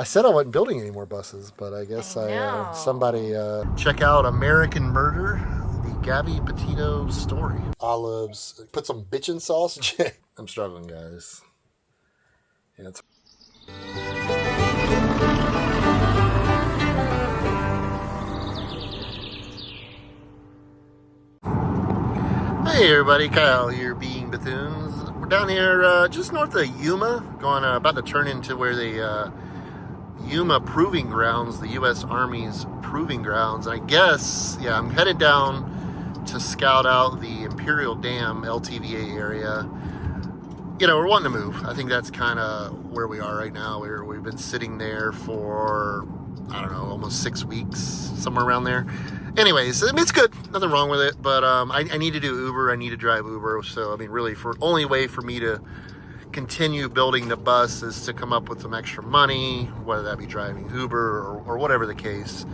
I said I wasn't building any more buses, but I guess somebody check out American Murder, the Gabby Petito story. Olives, put some bitchin' sauce. I'm struggling, guys. Yeah, it's... Hey everybody, Kyle here, being Bethoons. We're down here just north of Yuma, going about to turn into where the Yuma Proving Grounds, the U.S. Army's Proving Grounds. I guess, yeah, I'm headed down to scout out the Imperial Dam LTVA area. You know, we're wanting to move. I think that's kind of where we are right now. We've been sitting there for, I don't know, almost 6 weeks, somewhere around there. Anyways, I mean, it's good. Nothing wrong with it. But I need to do Uber. I need to drive Uber. So, I mean, really, only way for me to continue building the bus is to come up with some extra money, whether that be driving Uber or whatever the case.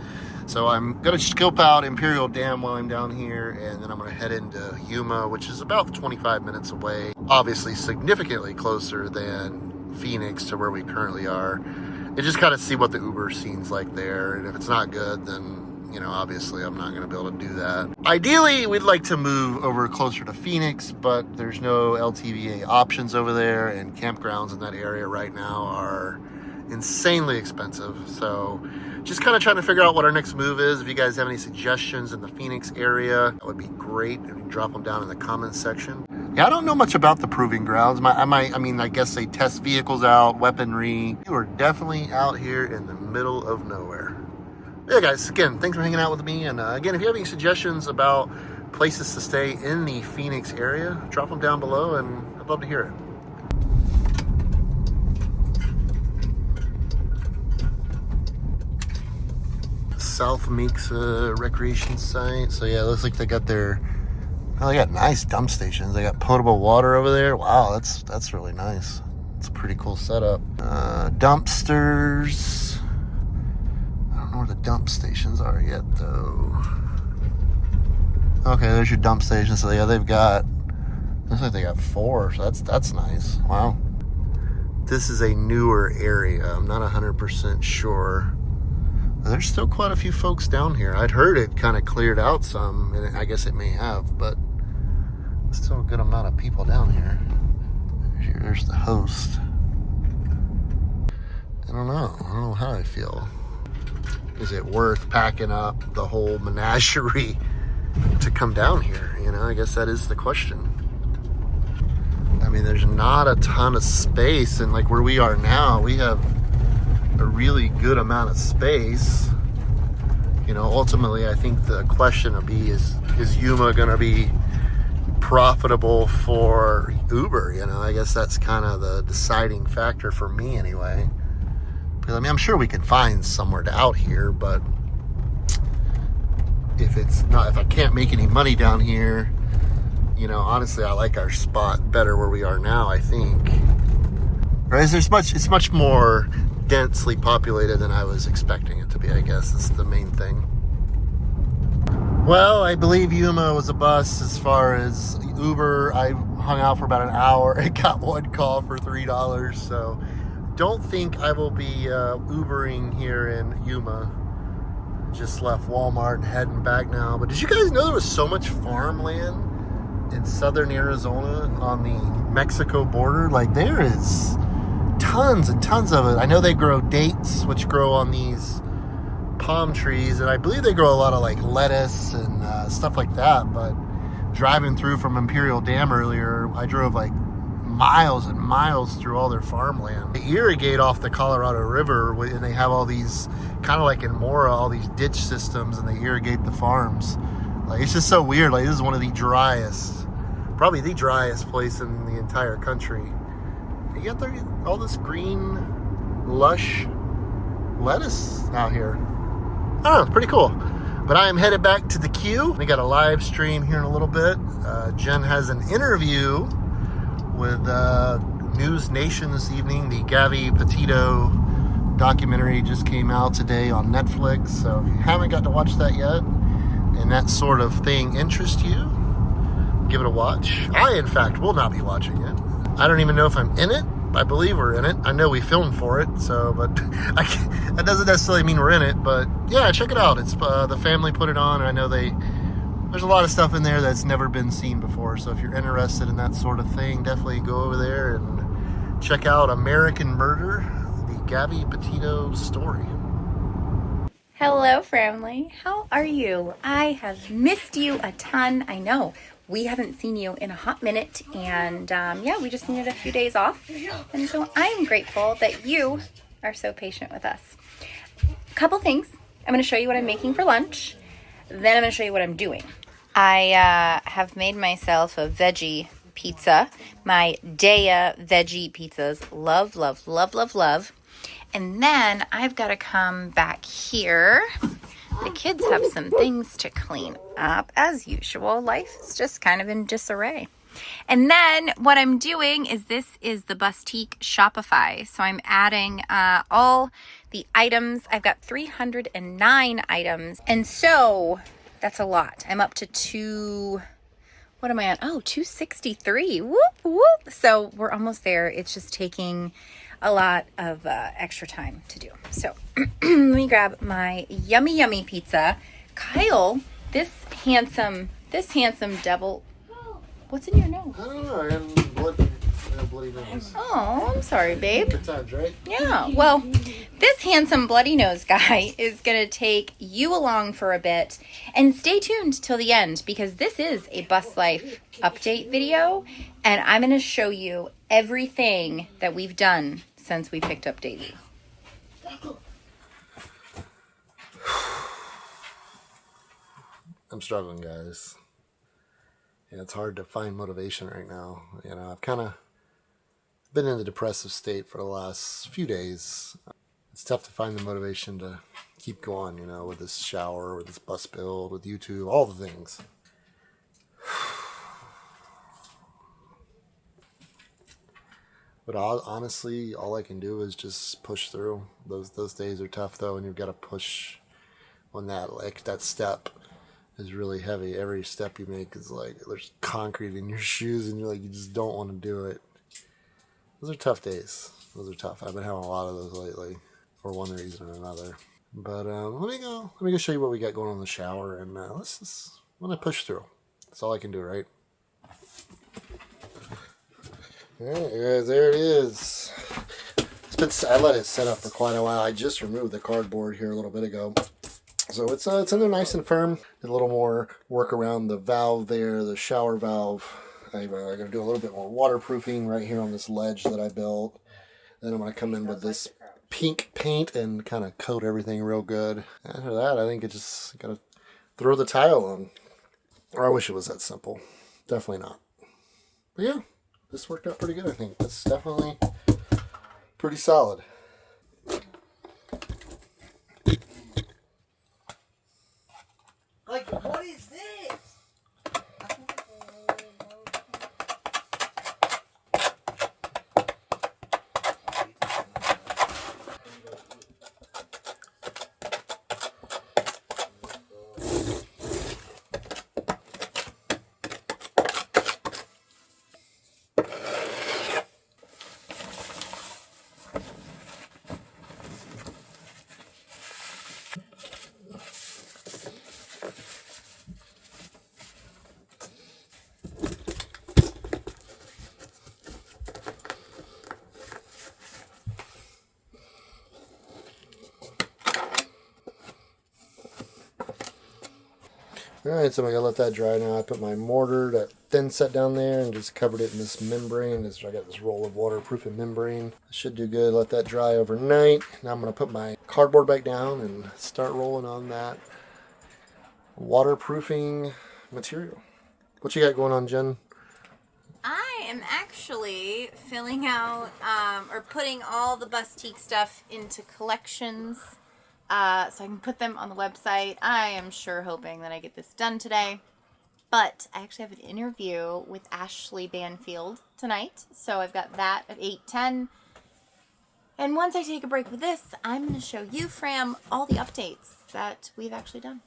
So I'm going to scope out Imperial Dam while I'm down here, and then I'm going to head into Yuma, which is about 25 minutes away. Obviously significantly closer than Phoenix to where we currently are. And just kind of see what the Uber scene's like there. And if it's not good, then, you know, obviously I'm not going to be able to do that. Ideally, we'd like to move over closer to Phoenix, but there's no LTVA options over there, and campgrounds in that area right now are insanely expensive. So just kind of trying to figure out what our next move is. If you guys have any suggestions in the Phoenix area, that would be great. And you can drop them down in the comments section. Yeah, I don't know much about the Proving Grounds. I guess they test vehicles out, weaponry. You are definitely out here in the middle of nowhere. Yeah, guys, again, thanks for hanging out with me. And again, if you have any suggestions about places to stay in the Phoenix area, drop them down below, and I'd love to hear it. South Mesa recreation site. So yeah, it looks like they got they got nice dump stations. They got potable water over there. Wow, that's really nice. It's a pretty cool setup. Dumpsters. I don't know where the dump stations are yet though. Okay, there's your dump station. So yeah, looks like they got 4. So that's nice. Wow. This is a newer area. I'm not 100% sure. There's still quite a few folks down here. I'd heard it kind of cleared out some, and I guess it may have, but still a good amount of people down here. There's the host. I don't know how I feel. Is it worth packing up the whole menagerie to come down here? You know, I guess that is the question. I mean, there's not a ton of space, and like where we are now, we have a really good amount of space. You know, ultimately I think the question will be is Yuma gonna be profitable for Uber? You know, I guess that's kind of the deciding factor for me anyway. Because I mean, I'm sure we can find somewhere to out here, but if I can't make any money down here, you know, honestly I like our spot better where we are now, I think. Right? It's much more densely populated than I was expecting it to be, I guess. That's the main thing. Well, I believe Yuma was a bust as far as Uber. I hung out for about an hour and got one call for $3. So don't think I will be Ubering here in Yuma. Just left Walmart and heading back now. But did you guys know there was so much farmland in southern Arizona on the Mexico border? Like, there is tons and tons of it. I know they grow dates, which grow on these palm trees, and I believe they grow a lot of like lettuce and stuff like that. But driving through from Imperial Dam earlier, I drove like miles and miles through all their farmland. They irrigate off the Colorado River, and they have all these, kind of like in Mora, all these ditch systems, and they irrigate the farms. Like, it's just so weird. Like, this is one of the driest, probably the driest place in the entire country. You got all this green, lush lettuce out here. I don't know, it's pretty cool. But I am headed back to the queue. We got a live stream here in a little bit. Jen has an interview with News Nation this evening. The Gabby Petito documentary just came out today on Netflix. So if you haven't got to watch that yet, and that sort of thing interests you, give it a watch. I, in fact, will not be watching it. I don't even know if I'm in it. I believe we're in it. I know we filmed for it, so, but that doesn't necessarily mean we're in it. But yeah, check it out. It's the family put it on, and I know there's a lot of stuff in there that's never been seen before. So if you're interested in that sort of thing, definitely go over there and check out American Murder, the Gabby Petito story. Hello, family. How are you? I have missed you a ton. I know we haven't seen you in a hot minute, and yeah, we just needed a few days off. And so I am grateful that you are so patient with us. A couple things. I'm going to show you what I'm making for lunch. Then I'm going to show you what I'm doing. I have made myself a veggie pizza. My Daya veggie pizzas. Love, love, love, love, love. And then I've got to come back here. The kids have some things to clean up. As usual, life is just kind of in disarray. And then what I'm doing is this is the Bustique Shopify. So I'm adding all the items. I've got 309 items. And so that's a lot. I'm up to what am I on? Oh, 263. Whoop, whoop. So we're almost there. It's just taking a lot of extra time to do. So let me grab my yummy, yummy pizza. Kyle, this handsome devil. What's in your nose? I don't know. I have bloody nose. Oh, I'm sorry, babe. Good times, right? Yeah, well, this handsome bloody nose guy is going to take you along for a bit. And stay tuned till the end, because this is a Bus Life update video. And I'm going to show you everything that we've done since we picked up Davey. I'm struggling, guys. Yeah, it's hard to find motivation right now. You know, I've kind of been in the depressive state for the last few days. It's tough to find the motivation to keep going, you know, with this shower, with this bus build, with YouTube, all the things. But honestly, all I can do is just push through. Those days are tough, though, and you've got to push on that. Like, that step is really heavy. Every step you make is like there's concrete in your shoes, and you just don't want to do it. Those are tough days. Those are tough. I've been having a lot of those lately, for one reason or another. But let me go show you what we got going on in the shower, and I'm gonna push through. That's all I can do, right? All right, guys, there it is. I let it set up for quite a while. I just removed the cardboard here a little bit ago. So it's in there nice and firm. Did a little more work around the valve there, the shower valve. I'm going to do a little bit more waterproofing right here on this ledge that I built. Then I'm going to come in with this pink paint and kind of coat everything real good. After that, I think it just got to throw the tile on. Or I wish it was that simple. Definitely not. But yeah, this worked out pretty good, I think. That's definitely pretty solid. Like, what is this? Alright, so I'm going to let that dry now. I put my mortar, that thin set down there, and just covered it in this membrane. I got this roll of waterproofing membrane. Should do good. Let that dry overnight. Now I'm going to put my cardboard back down and start rolling on that waterproofing material. What you got going on, Jen? I am actually filling out or putting all the Bustique stuff into collections. So I can put them on the website. I am sure hoping that I get this done today. But I actually have an interview with Ashley Banfield tonight. So I've got that at 8:10. And once I take a break with this, I'm going to show you, Fram, all the updates that we've actually done.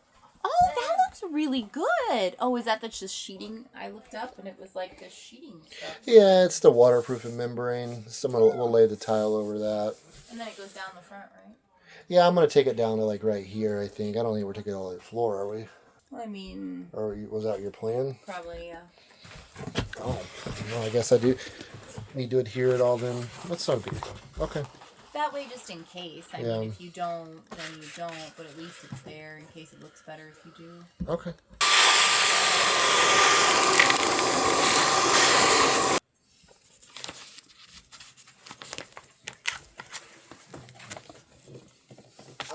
Oh, that looks really good. Oh, is that the just sheeting? I looked up and it was like the sheeting stuff. Yeah, it's the waterproofing membrane. We'll lay the tile over that. And then it goes down the front, right? Yeah, I'm going to take it down to like right here, I think. I don't think we're taking it all the way to the floor, are we? I mean... Or was that your plan? Probably, yeah. Oh, well, I guess I do need to adhere it all then. That's not a big deal. Okay. That way, just in case. I mean, if you don't, then you don't. But at least it's there in case it looks better if you do. Okay.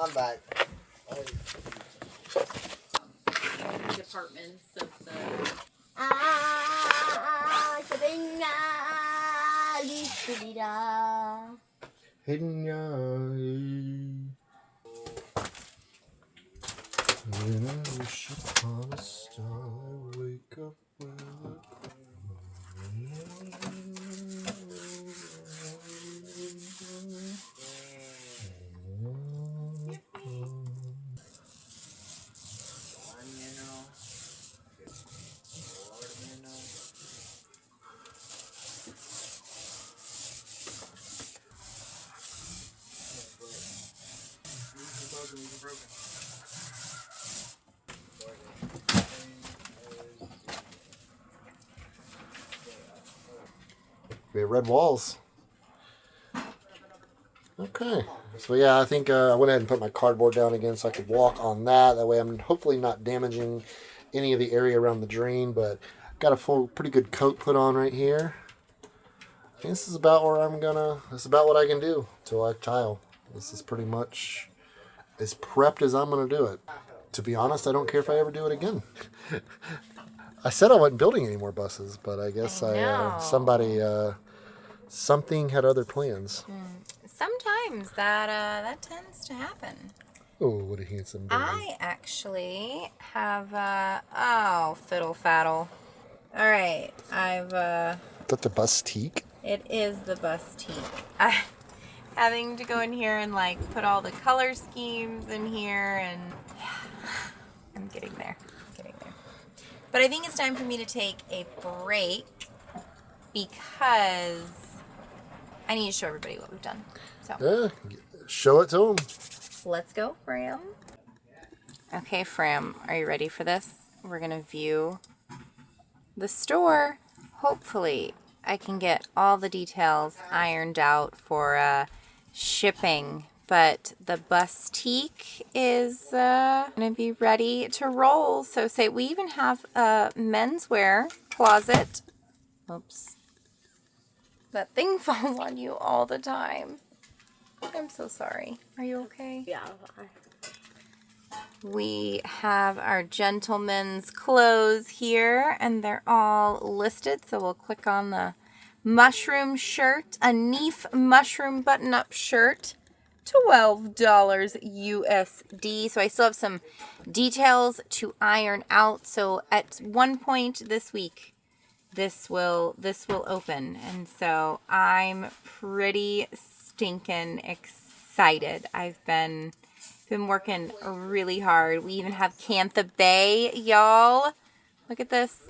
I'm back. Departments of the... Hidden eye. When I wish upon a star, I wake up with a... We have red walls. Okay. So yeah, I think I went ahead and put my cardboard down again so I could walk on that. That way I'm hopefully not damaging any of the area around the drain, but got a pretty good coat put on right here. I think this is about where this is about what I can do till I tile. This is pretty much as prepped as I'm going to do it. To be honest, I don't care if I ever do it again. I said I wasn't building any more buses, but I guess something had other plans. Sometimes that tends to happen. Oh, what a handsome baby. I actually have, oh, fiddle faddle. All right, Is that the Bustique? It is the Bustique. Having to go in here and like put all the color schemes in here, and yeah, I'm getting there. But I think it's time for me to take a break because I need to show everybody what we've done. So yeah, show it to them. Let's go, Fram. Okay, Fram, are you ready for this? We're gonna view the store. Hopefully, I can get all the details ironed out for shipping. But the Bustique is going to be ready to roll. So we even have a menswear closet. Oops. That thing falls on you all the time. I'm so sorry. Are you okay? Yeah. We have our gentlemen's clothes here, and they're all listed. So we'll click on the mushroom shirt, a Neef mushroom button-up shirt. $12 USD. So I still have some details to iron out. So at one point this week, this will open, and so I'm pretty stinking excited. I've been working really hard. We even have Cantha Bay, y'all. Look at this.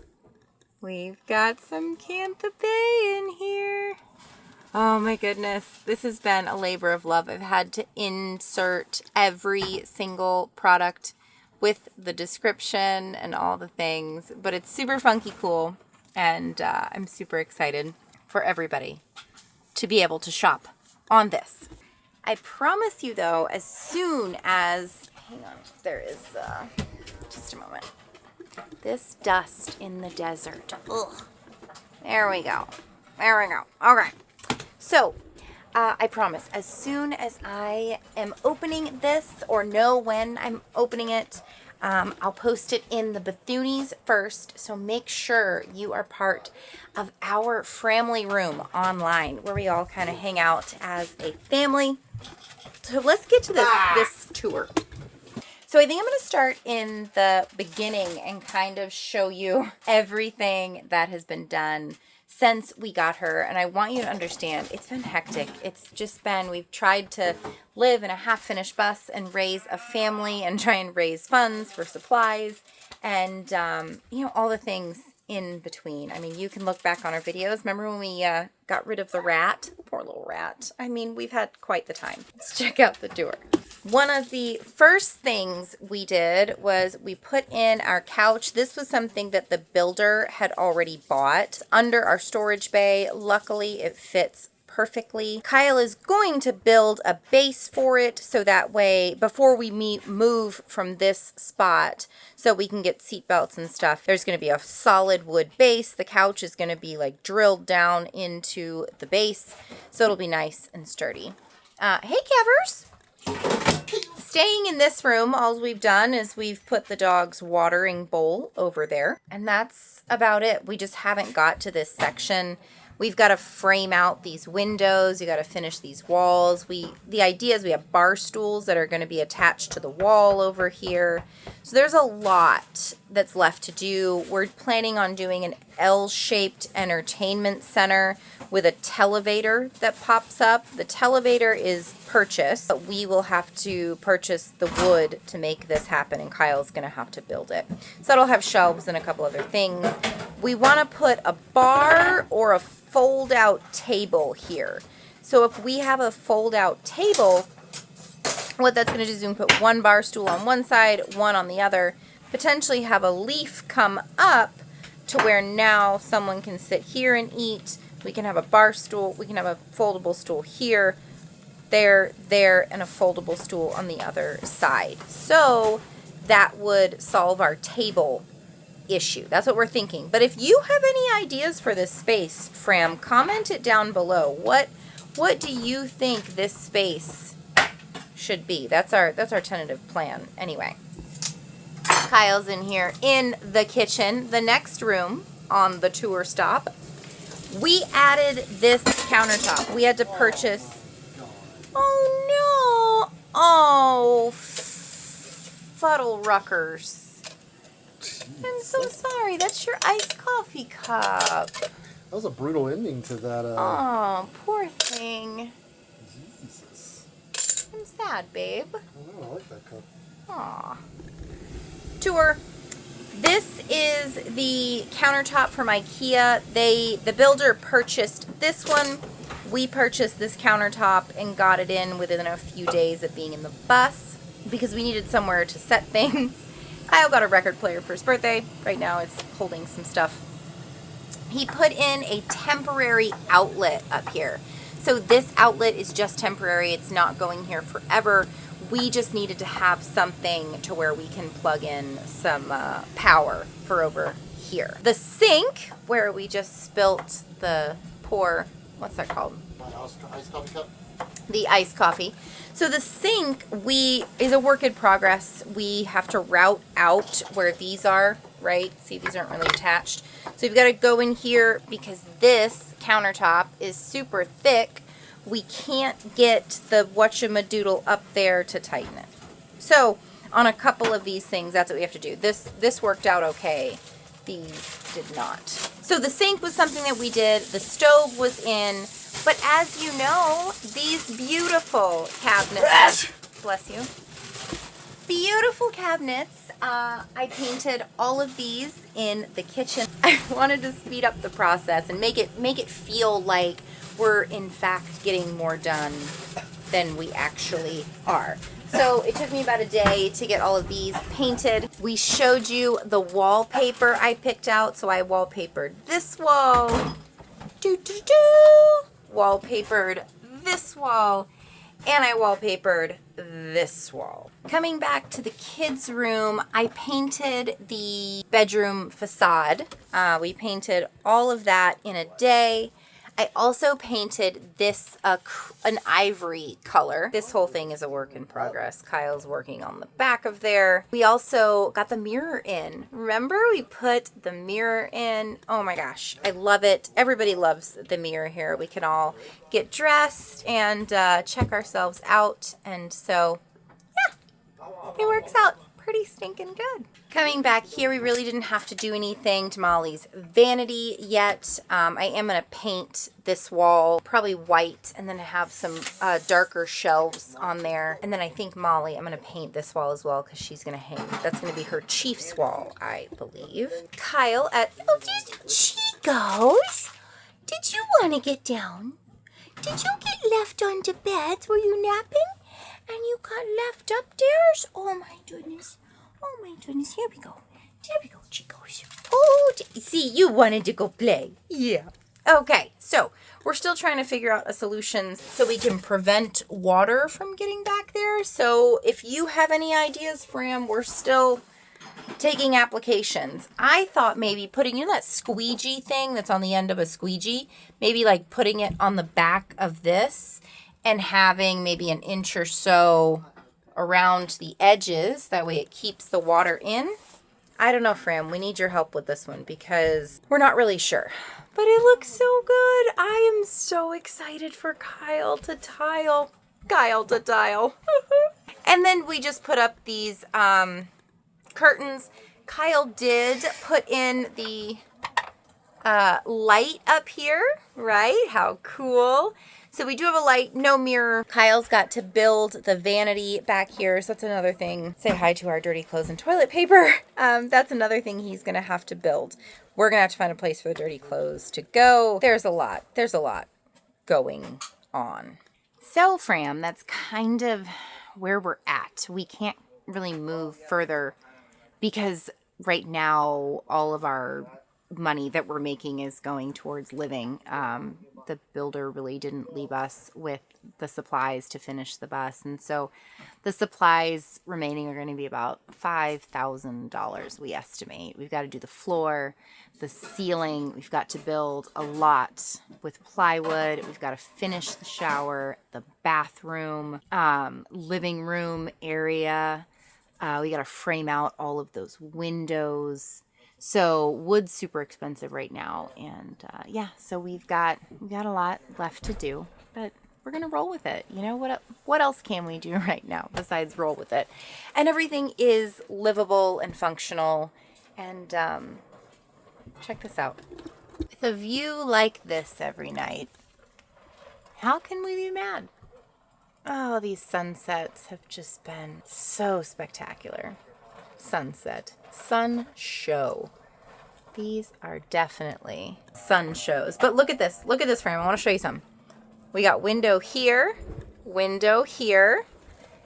We've got some Cantha Bay in here. Oh my goodness, this has been a labor of love. I've had to insert every single product with the description and all the things, but it's super funky cool, and I'm super excited for everybody to be able to shop on this. I promise you though, as soon as, hang on, there is, just a moment, this dust in the desert, ugh, there we go, okay. So, I promise, as soon as I am opening this or know when I'm opening it, I'll post it in the Bethoonies first. So make sure you are part of our family room online where we all kind of hang out as a family. So let's get to this tour. So I think I'm going to start in the beginning and kind of show you everything that has been done since we got her. And I want you to understand, it's been hectic. It's just been, we've tried to live in a half-finished bus and raise a family and try and raise funds for supplies and, all the things in between. I mean, you can look back on our videos. Remember when we got rid of the rat? Poor little rat. I mean, we've had quite the time. Let's check out the tour. One of the first things we did was we put in our couch. This was something that the builder had already bought under our storage bay. Luckily, it fits perfectly. Kyle is going to build a base for it so that way before we move from this spot so we can get seat belts and stuff, there's going to be a solid wood base. The couch is going to be like drilled down into the base, so it'll be nice and sturdy. Hey, Kevers! Staying in this room, all we've done is we've put the dog's watering bowl over there, and that's about it. We just haven't got to this section. We've got to frame out these windows. You got to finish these walls. The idea is we have bar stools that are going to be attached to the wall over here. So there's a lot that's left to do. We're planning on doing an L-shaped entertainment center with a televator that pops up. The televator is purchased, but we will have to purchase the wood to make this happen, and Kyle's going to have to build it. So that'll have shelves and a couple other things. We want to put a bar or a fold-out table here. So if we have a fold-out table, what that's going to do is we can put one bar stool on one side, one on the other, potentially have a leaf come up to where now someone can sit here and eat. We can have a bar stool, we can have a foldable stool here, there, and a foldable stool on the other side. So that would solve our table issue. That's what we're thinking. But if you have any ideas for this space, Fram, comment it down below. What do you think this space should be? That's our tentative plan. Anyway, Kyle's in here in the kitchen, the next room on the tour stop. We added this countertop. We had to purchase. Oh no! Oh, Fuddle-ruckers. I'm so sorry. That's your iced coffee cup. That was a brutal ending to that. Oh, poor thing. Jesus. I'm sad, babe. I know, I like that cup. Aw. Tour. This is the countertop from IKEA. The builder purchased this one. We purchased this countertop and got it in within a few days of being in the bus because we needed somewhere to set things. Kyle got a record player for his birthday. Right now it's holding some stuff. He put in a temporary outlet up here. So this outlet is just temporary. It's not going here forever. We just needed to have something to where we can plug in some power for over here. The sink, where we just spilt the what's that called? Iced coffee cup. The iced coffee. So the sink is a work in progress. We have to route out where these are, right? See, these aren't really attached. So you've got to go in here because this countertop is super thick. We can't get the whatchamadoodle up there to tighten it. So on a couple of these things, that's what we have to do. This worked out okay. These did not. So the sink was something that we did. The stove was in. But as you know, these beautiful cabinets, bless you, beautiful cabinets, I painted all of these in the kitchen. I wanted to speed up the process and make it feel like we're in fact getting more done than we actually are. So it took me about a day to get all of these painted. We showed you the wallpaper I picked out, so I wallpapered this wall. Wallpapered this wall, and I wallpapered this wall. Coming back to the kids' room, I painted the bedroom facade. We painted all of that in a day. I also painted this an ivory color. This whole thing is a work in progress. Kyle's working on the back of there. We also got the mirror in. Remember, we put the mirror in? Oh my gosh, I love it. Everybody loves the mirror here. We can all get dressed and check ourselves out. And so, yeah, it works out pretty stinking good. Coming back here, we really didn't have to do anything to Molly's vanity yet. I am going to paint this wall probably white and then have some darker shelves on there. And then I think Molly, I'm going to paint this wall as well because she's going to hang. That's going to be her Chiefs wall, I believe. Kyle at, oh, she goes. Did you want to get down? Did you get left onto beds? Were you napping? And you got left upstairs? Oh my goodness. Oh my goodness. Here we go. There we go, chicos. Oh, see, you wanted to go play. Yeah. Okay, so we're still trying to figure out a solution so we can prevent water from getting back there. So if you have any ideas, Fram, we're still taking applications. I thought maybe putting in that squeegee thing that's on the end of a squeegee, maybe like putting it on the back of this and having maybe an inch or so around the edges. That way it keeps the water in. I don't know, Fram. We need your help with this one because we're not really sure. But it looks so good. I am so excited for Kyle to tile. And then we just put up these curtains. Kyle did put in the light up here, right? How cool. So we do have a light, no mirror. Kyle's got to build the vanity back here. So that's another thing. Say hi to our dirty clothes and toilet paper. That's another thing he's going to have to build. We're going to have to find a place for the dirty clothes to go. There's a lot going on. So, Fram, that's kind of where we're at. We can't really move further because right now all of our money that we're making is going towards living. The builder really didn't leave us with the supplies to finish the bus. And so the supplies remaining are going to be about $5,000, we estimate. We've got to do the floor, the ceiling. We've got to build a lot with plywood. We've got to finish the shower, the bathroom, living room area. We got to frame out all of those windows. So wood's super expensive right now. And yeah, so we've got a lot left to do, but we're going to roll with it. You know, what else can we do right now besides roll with it? And everything is livable and functional. And check this out. With a view like this every night, how can we be mad? Oh, these sunsets have just been so spectacular. Sun show. These are definitely sun shows. But look at this. Look at this frame. I want to show you some. We got window here,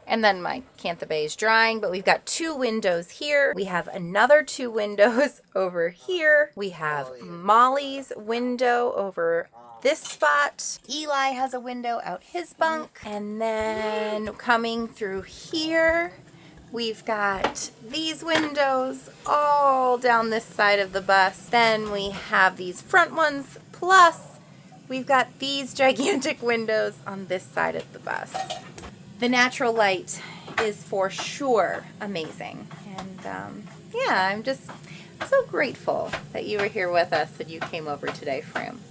and then my Cantha Bay is drying, but we've got 2 windows here. We have another 2 windows over here. We have Molly's window over this spot. Eli has a window out his bunk. And then coming through here, we've got these windows all down this side of the bus. Then we have these front ones, plus we've got these gigantic windows on this side of the bus. The natural light is for sure amazing. And yeah, I'm just so grateful that you were here with us and you came over today, Fram.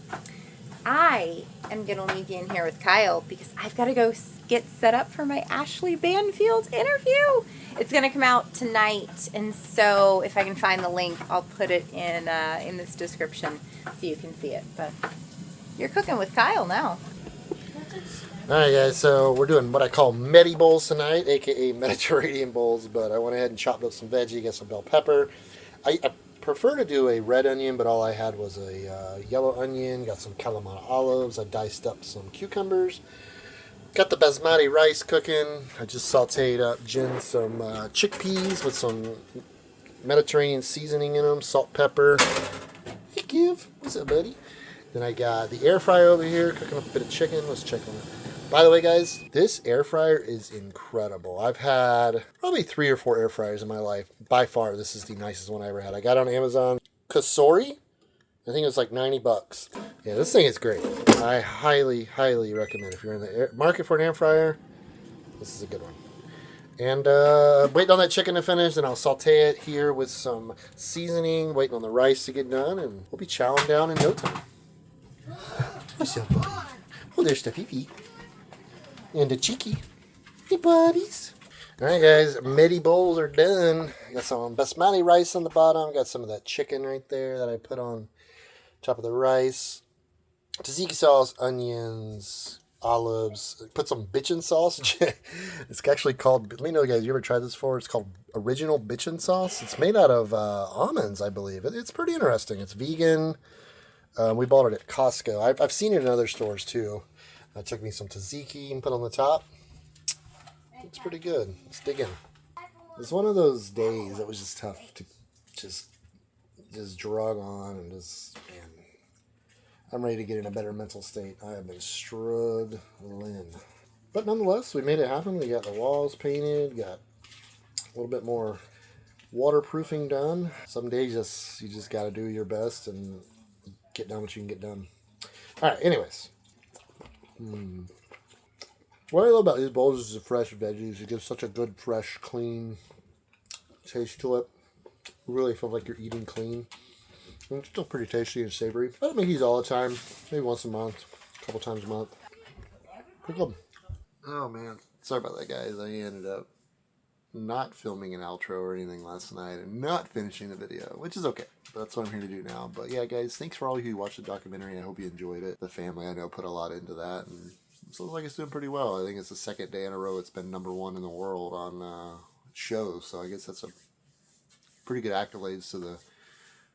I am going to leave you in here with Kyle because I've got to go get set up for my Ashley Banfield interview. It's going to come out tonight, and so if I can find the link, I'll put it in this description so you can see it. But you're cooking with Kyle now. Alright guys, so we're doing what I call Medi bowls tonight, aka Mediterranean bowls, but I went ahead and chopped up some veggie, got some bell pepper. I prefer to do a red onion, but all I had was a yellow onion, got some Kalamata olives, I diced up some cucumbers, got the basmati rice cooking, I just sauteed up some chickpeas with some Mediterranean seasoning in them, salt, pepper. Hey Give, what's up buddy? Then I got the air fryer over here, cooking up a bit of chicken, let's check on it. By the way, guys, this air fryer is incredible. I've had probably 3 or 4 air fryers in my life. By far, this is the nicest one I ever had. I got it on Amazon. Kasori, I think it was like $90. Yeah, this thing is great. I highly, highly recommend. If you're in the market for an air fryer, this is a good one. And waiting on that chicken to finish, then I'll saute it here with some seasoning, waiting on the rice to get done, and we'll be chowing down in no time. What's up, buddy? Oh, there's the pee-pee. And the cheeky. Hey, buddies. All right, guys, midi bowls are done. Got some basmati rice on the bottom. Got some of that chicken right there that I put on top of the rice. Tzatziki sauce, onions, olives. Put some bitchin sauce. It's actually called. Let me know, guys. You ever tried this before? It's called original bitchin sauce. It's made out of almonds, I believe. It's pretty interesting. It's vegan. We bought it at Costco. I've seen it in other stores too. I took me some tzatziki and put on the top. It's pretty good. Let's dig in. It's one of those days that was just tough to just drug on and just, man, I'm ready to get in a better mental state. I have been struggling. But nonetheless, we made it happen. We got the walls painted, got a little bit more waterproofing done. Some days you just got to do your best and get done what you can get done. All right, anyways. What I love about these bowls is the fresh veggies. It gives such a good, fresh, clean taste to it. You really feel like you're eating clean. And it's still pretty tasty and savory. I don't make these all the time. Maybe once a month, a couple times a month. Pretty good. Oh, man. Sorry about that, guys. I ended up not filming an outro or anything last night and not finishing the video, which is okay. That's what I'm here to do now. But yeah, guys, thanks for all of you who watched the documentary. I hope you enjoyed it. The family, I know, put a lot into that, and it looks like it's doing pretty well. I think it's the second day in a row it's been #1 in the world on shows, so I guess that's a pretty good accolades to the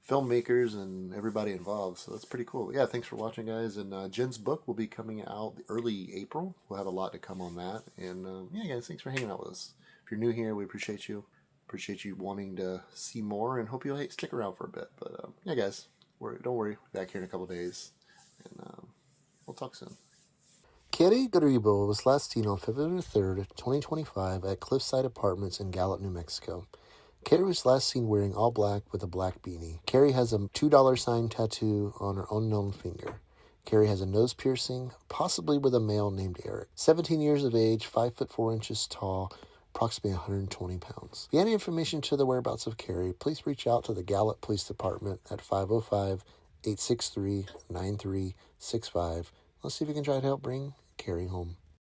filmmakers and everybody involved, so that's pretty cool. Yeah, thanks for watching, guys, and Jen's book will be coming out early April. We'll have a lot to come on that, and yeah, guys, thanks for hanging out with us. If you're new here, we appreciate you. Appreciate you wanting to see more, and hope you'll stick around for a bit. But yeah, guys, don't worry. Back here in a couple days, and we'll talk soon. Carrie Garribo was last seen on February 3rd, 2025 at Cliffside Apartments in Gallup, New Mexico. Carrie was last seen wearing all black with a black beanie. Carrie has a $2 sign tattoo on her unknown finger. Carrie has a nose piercing, possibly with a male named Eric. 17 years of age, 5 foot 4 inches tall, approximately 120 pounds. If you have any information to the whereabouts of Carrie, please reach out to the Gallup Police Department at 505-863-9365. Let's see if we can try to help bring Carrie home.